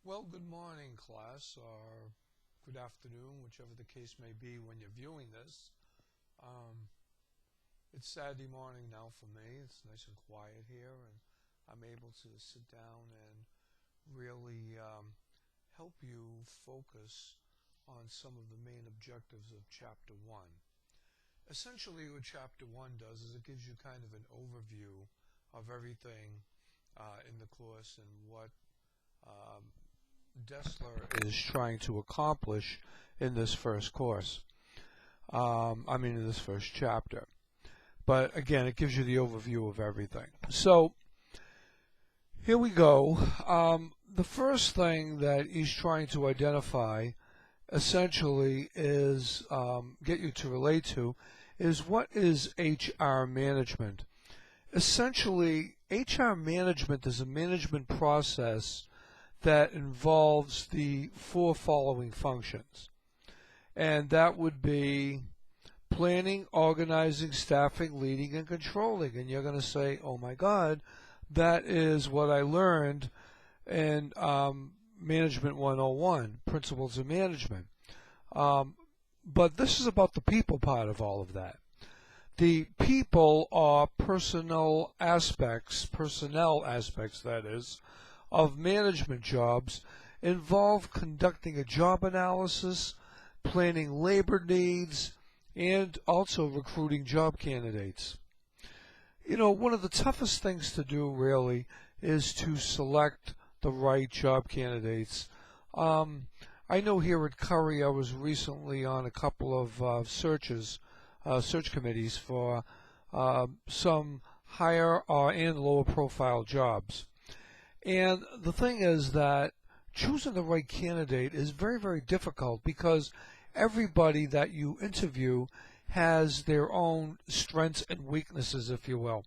Well, good morning, class, or good afternoon, whichever the case may be when you're viewing this. Um, it's Saturday morning now for me. It's nice and quiet here, and I'm able to sit down and really help you focus on some of the main objectives of Chapter 1. Essentially, what Chapter 1 does is it gives you kind of an overview of everything in the course and what um, Dessler is trying to accomplish in this first course. In this first chapter. But again, it gives you the overview of everything. So here we go. The first thing that he's trying to identify essentially is get you to relate to is what is HR management. Essentially, HR management is a management process that involves the four following functions. And that would be planning, organizing, staffing, leading, and controlling. And you're going to say, oh my God, that is what I learned in Management 101, Principles of Management. But this is about the people part of all of that. The people are personnel aspects, that is, of management jobs involve conducting a job analysis, planning labor needs, and also recruiting job candidates. You know, one of the toughest things to do really is to select the right job candidates. I know here at Curry I was recently on a couple of search committees for some higher and lower profile jobs. And the thing is that choosing the right candidate is very, very difficult because everybody that you interview has their own strengths and weaknesses, if you will.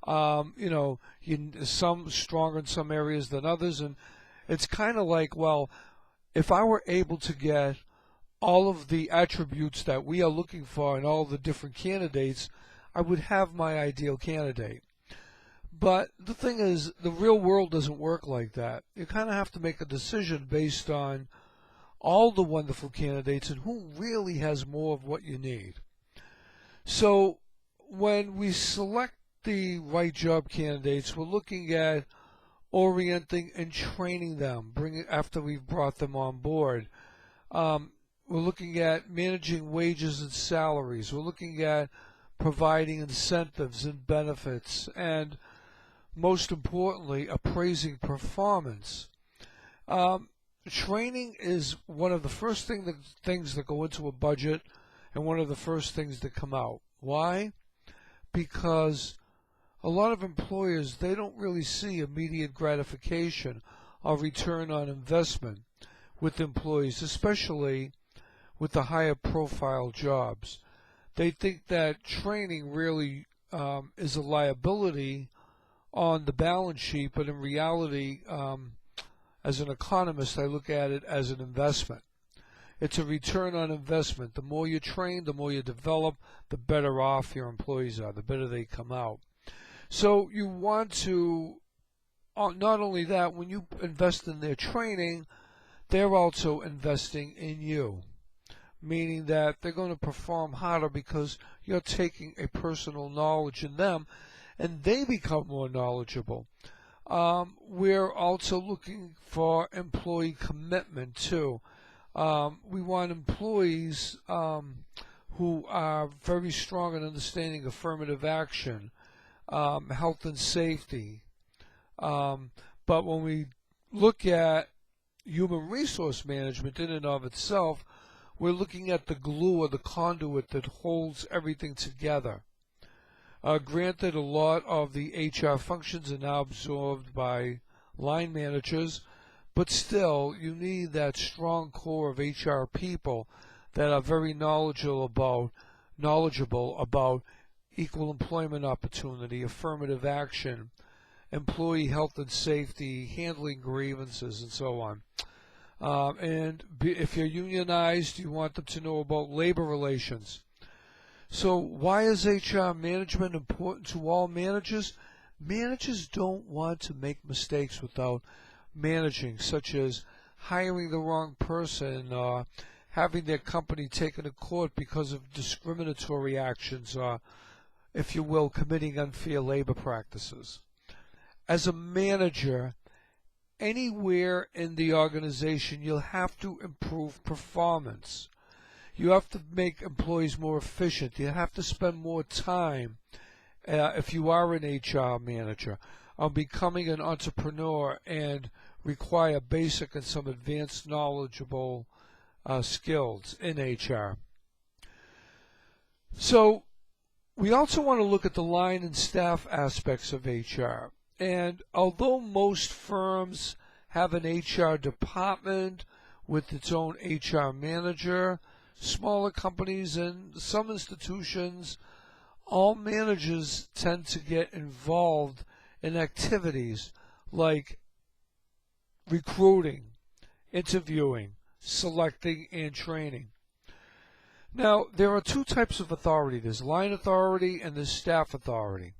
Some stronger in some areas than others, and it's kind of like, well, if I were able to get all of the attributes that we are looking for in all the different candidates, I would have my ideal candidate. But the thing is, the real world doesn't work like that. You kind of have to make a decision based on all the wonderful candidates and who really has more of what you need. So when we select the right job candidates, we're looking at orienting and training them, after we've brought them on board. We're looking at managing wages and salaries. We're looking at providing incentives and benefits, and most importantly, appraising performance. Training is one of the first things that go into a budget and one of the first things that come out. Why? Because a lot of employers, they don't really see immediate gratification or return on investment with employees, especially with the higher profile jobs. They think that training really is a liability on the balance sheet, but in reality, as an economist, I look at it as an investment. It's a return on investment. The more you train, the more you develop, the better off your employees are, the better they come out. So you want to, not only that, when you invest in their training, they're also investing in you, meaning that they're going to perform harder because you're taking a personal knowledge in them and they become more knowledgeable. We're also looking for employee commitment too. We want employees who are very strong in understanding affirmative action, health and safety. But when we look at human resource management in and of itself, we're looking at the glue or the conduit that holds everything together. Granted, a lot of the HR functions are now absorbed by line managers, but still, you need that strong core of HR people that are very knowledgeable about equal employment opportunity, affirmative action, employee health and safety, handling grievances, and so on. If you're unionized, you want them to know about labor relations. So why is HR management important to all managers? Managers don't want to make mistakes without managing, such as hiring the wrong person, or having their company taken to court because of discriminatory actions, or, if you will, committing unfair labor practices. As a manager, anywhere in the organization, you'll have to improve performance. You have to make employees more efficient. You have to spend more time, if you are an HR manager, on becoming an entrepreneur and require basic and some advanced knowledgeable skills in HR. So we also want to look at the line and staff aspects of HR. And although most firms have an HR department with its own HR manager, smaller companies and some institutions, all managers tend to get involved in activities like recruiting, interviewing, selecting, and training. Now, there are two types of authority. There's line authority and there's staff authority.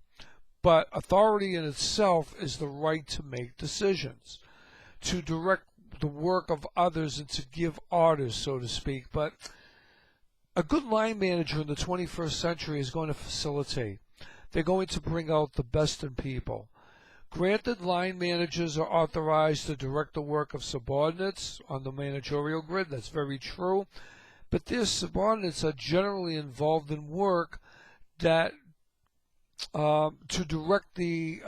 But authority in itself is the right to make decisions, to direct the work of others and to give orders, so to speak. But a good line manager in the 21st century is going to facilitate. They're going to bring out the best in people. Granted, line managers are authorized to direct the work of subordinates on the managerial grid. That's very true. But their subordinates are generally involved in work that to direct the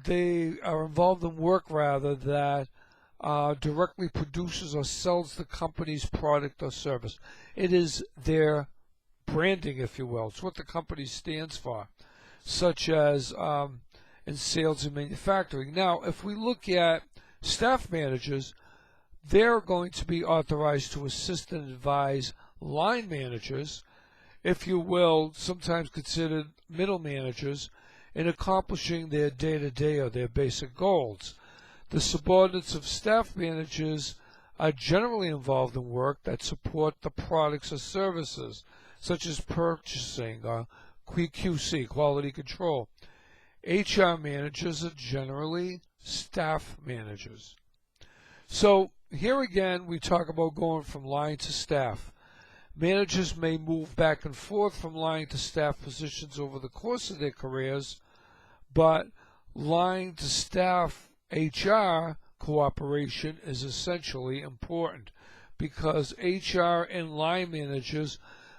they are involved in work rather that directly produces or sells the company's product or service. It is their branding, if you will. It's what the company stands for, such as in sales and manufacturing. Now, if we look at staff managers, they're going to be authorized to assist and advise line managers, if you will, sometimes considered middle managers, in accomplishing their day-to-day or their basic goals. The subordinates of staff managers are generally involved in work that support the products or services, such as purchasing or QC, quality control. HR managers are generally staff managers. So here again, we talk about going from line to staff. Managers may move back and forth from line to staff positions over the course of their careers, but line to staff HR cooperation is essentially important because HR and line managers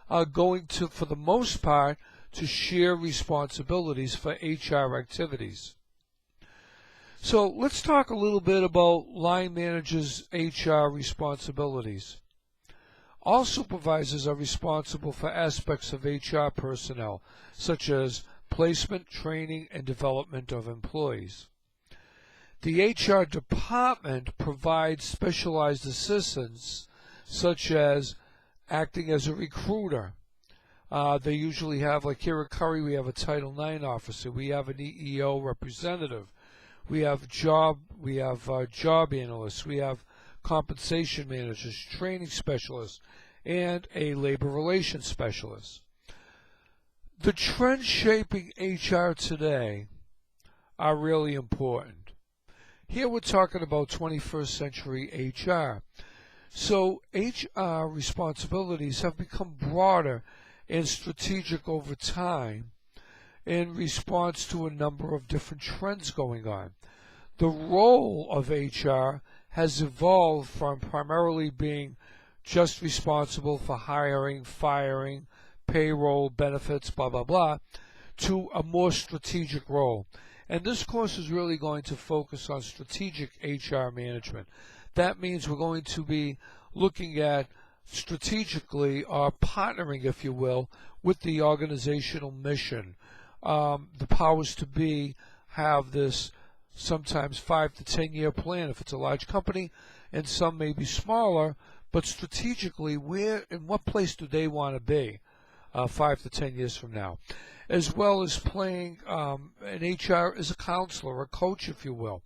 are going to, for the most part, to share responsibilities for HR activities. So let's talk a little bit about line managers' HR responsibilities. All supervisors are responsible for aspects of HR personnel, such as placement, training, and development of employees. The HR department provides specialized assistance, such as acting as a recruiter. They usually have, like here at Curry, we have a Title IX officer, we have an EEO representative, we have job analysts, we have compensation managers, training specialists, and a labor relations specialist. The trends shaping HR today are really important. Here we're talking about 21st century HR. So HR responsibilities have become broader and strategic over time in response to a number of different trends going on. The role of HR has evolved from primarily being just responsible for hiring, firing, payroll, benefits, blah, blah, blah, to a more strategic role. And this course is really going to focus on strategic HR management. That means we're going to be looking at strategically or partnering, if you will, with the organizational mission. The powers to be have this sometimes 5 to 10 year plan if it's a large company, and some may be smaller, but strategically, where and what place do they want to be 5 to 10 years from now? As well as playing an HR as a counselor, a coach, if you will.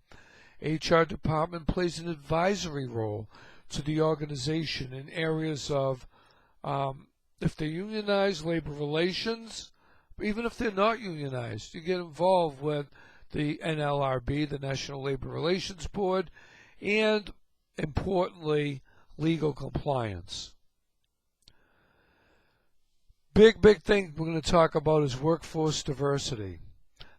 HR department plays an advisory role to the organization in areas of, if they're unionized, labor relations, even if they're not unionized, you get involved with the NLRB, the National Labor Relations Board, and, importantly, legal compliance. Big thing we're going to talk about is workforce diversity.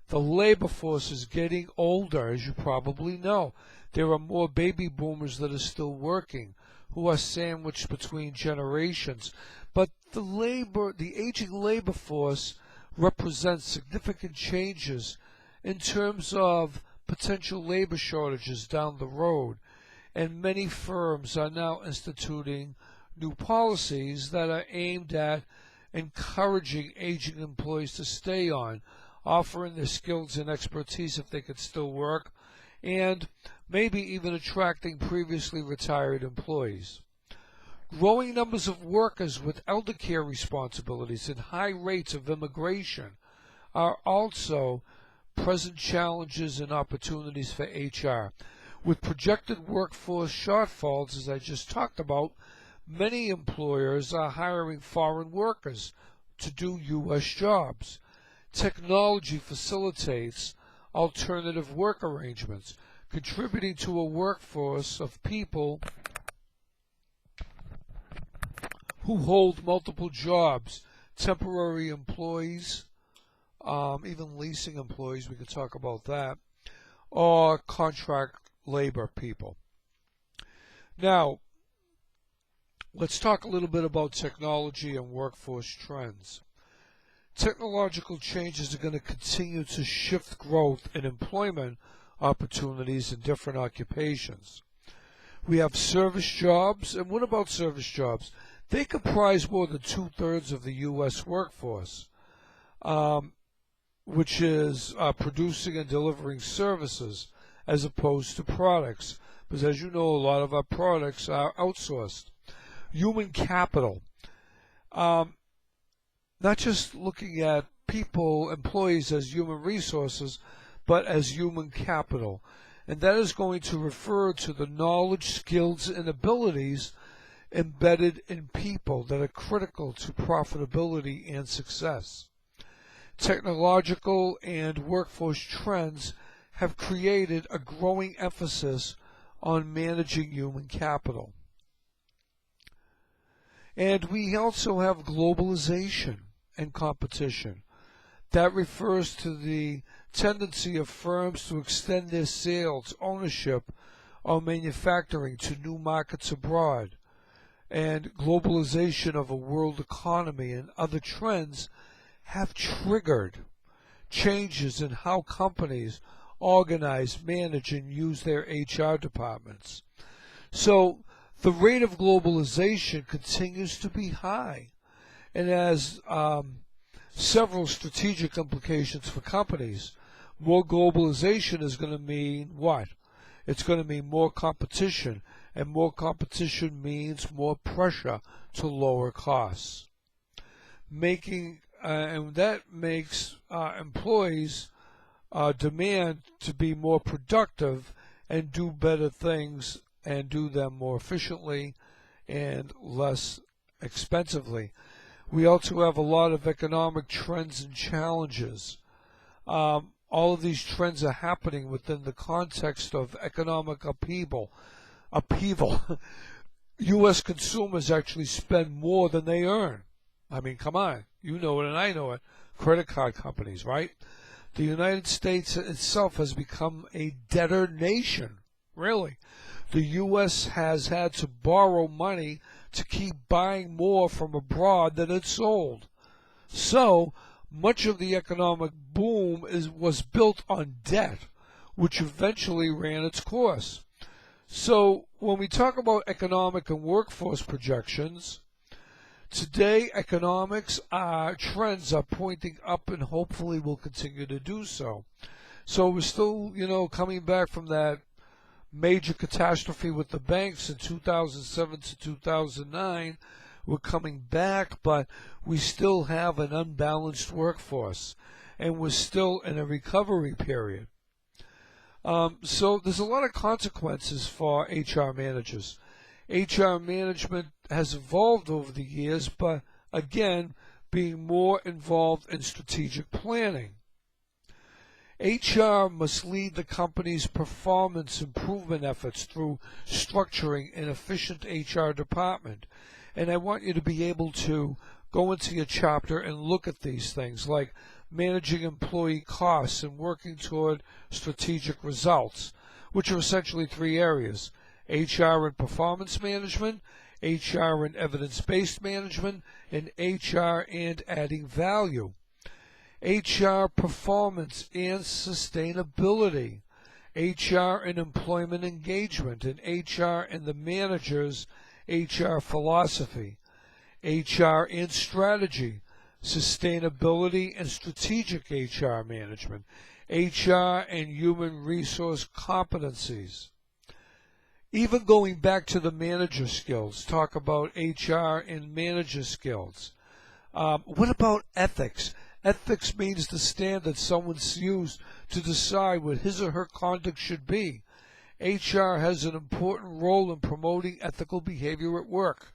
The labor force is getting older, as you probably know. There are more baby boomers that are still working, who are sandwiched between generations. But the aging labor force represents significant changes in terms of potential labor shortages down the road. And many firms are now instituting new policies that are aimed at encouraging aging employees to stay on, offering their skills and expertise if they could still work, and maybe even attracting previously retired employees. Growing numbers of workers with elder care responsibilities and high rates of immigration are also present challenges and opportunities for HR. With projected workforce shortfalls, as I just talked about, many employers are hiring foreign workers to do U.S. jobs. Technology facilitates alternative work arrangements, contributing to a workforce of people who hold multiple jobs, temporary employees, even leasing employees, we could talk about that, or contract labor people. Now, let's talk a little bit about technology and workforce trends. Technological changes are going to continue to shift growth and employment opportunities in different occupations. We have service jobs, and what about service jobs? They comprise more than 2/3 of the U.S. workforce, which is producing and delivering services as opposed to products, because as you know, a lot of our products are outsourced. Human capital. Not just looking at people, employees as human resources, but as human capital. And that is going to refer to the knowledge, skills, and abilities embedded in people that are critical to profitability and success. Technological and workforce trends have created a growing emphasis on managing human capital. And we also have globalization and competition. That refers to the tendency of firms to extend their sales, ownership, or manufacturing to new markets abroad. And globalization of a world economy and other trends have triggered changes in how companies organize, manage, and use their HR departments. So the rate of globalization continues to be high and has several strategic implications for companies. More globalization is going to mean what? It's going to mean more competition, and more competition means more pressure to lower costs. And that makes employees demand to be more productive and do better things and do them more efficiently and less expensively. We also have a lot of economic trends and challenges. All of these trends are happening within the context of economic upheaval. U.S. consumers actually spend more than they earn. I mean, come on. You know it and I know it. Credit card companies, right? The United States itself has become a debtor nation, really. The U.S. has had to borrow money to keep buying more from abroad than it sold. So, much of the economic boom was built on debt, which eventually ran its course. So, when we talk about economic and workforce projections, today economics trends are pointing up and hopefully will continue to do so. So we're still, coming back from that major catastrophe with the banks in 2007 to 2009. We're coming back, but we still have an unbalanced workforce, and we're still in a recovery period. So there's a lot of consequences for HR managers. HR management has evolved over the years, but again, being more involved in strategic planning. HR must lead the company's performance improvement efforts through structuring an efficient HR department. And I want you to be able to go into your chapter and look at these things like managing employee costs and working toward strategic results, which are essentially three areas: HR and performance management, HR and evidence-based management, and HR and adding value. HR performance and sustainability, HR and employment engagement, and HR and the manager's HR philosophy, HR and strategy, sustainability and strategic HR management, HR and human resource competencies. Even going back to the manager skills, talk about HR and manager skills. What about ethics? Ethics means the standard someone's used to decide what his or her conduct should be. HR has an important role in promoting ethical behavior at work.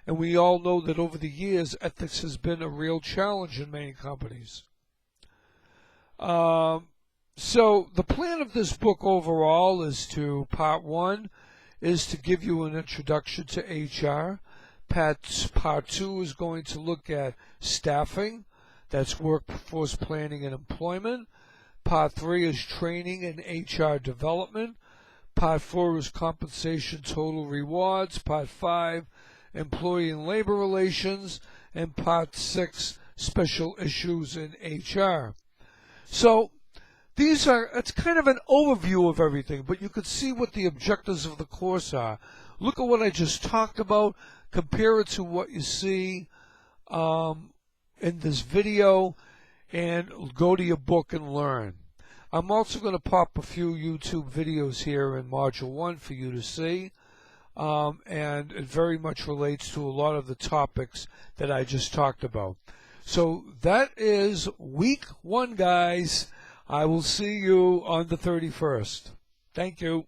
And we all know that over the years, ethics has been a real challenge in many companies. So the plan of this book overall is to, part one, is to give you an introduction to HR. Part two is going to look at staffing. That's workforce planning and employment. Part three is training and HR development. Part four is compensation total rewards. Part five, employee and labor relations. And part six, special issues in HR. So it's kind of an overview of everything, but you could see what the objectives of the course are. Look at what I just talked about, compare it to what you see in this video, and go to your book and learn. I'm also going to pop a few YouTube videos here in Module 1 for you to see, and it very much relates to a lot of the topics that I just talked about. So that is week 1, guys. I will see you on the 31st. Thank you.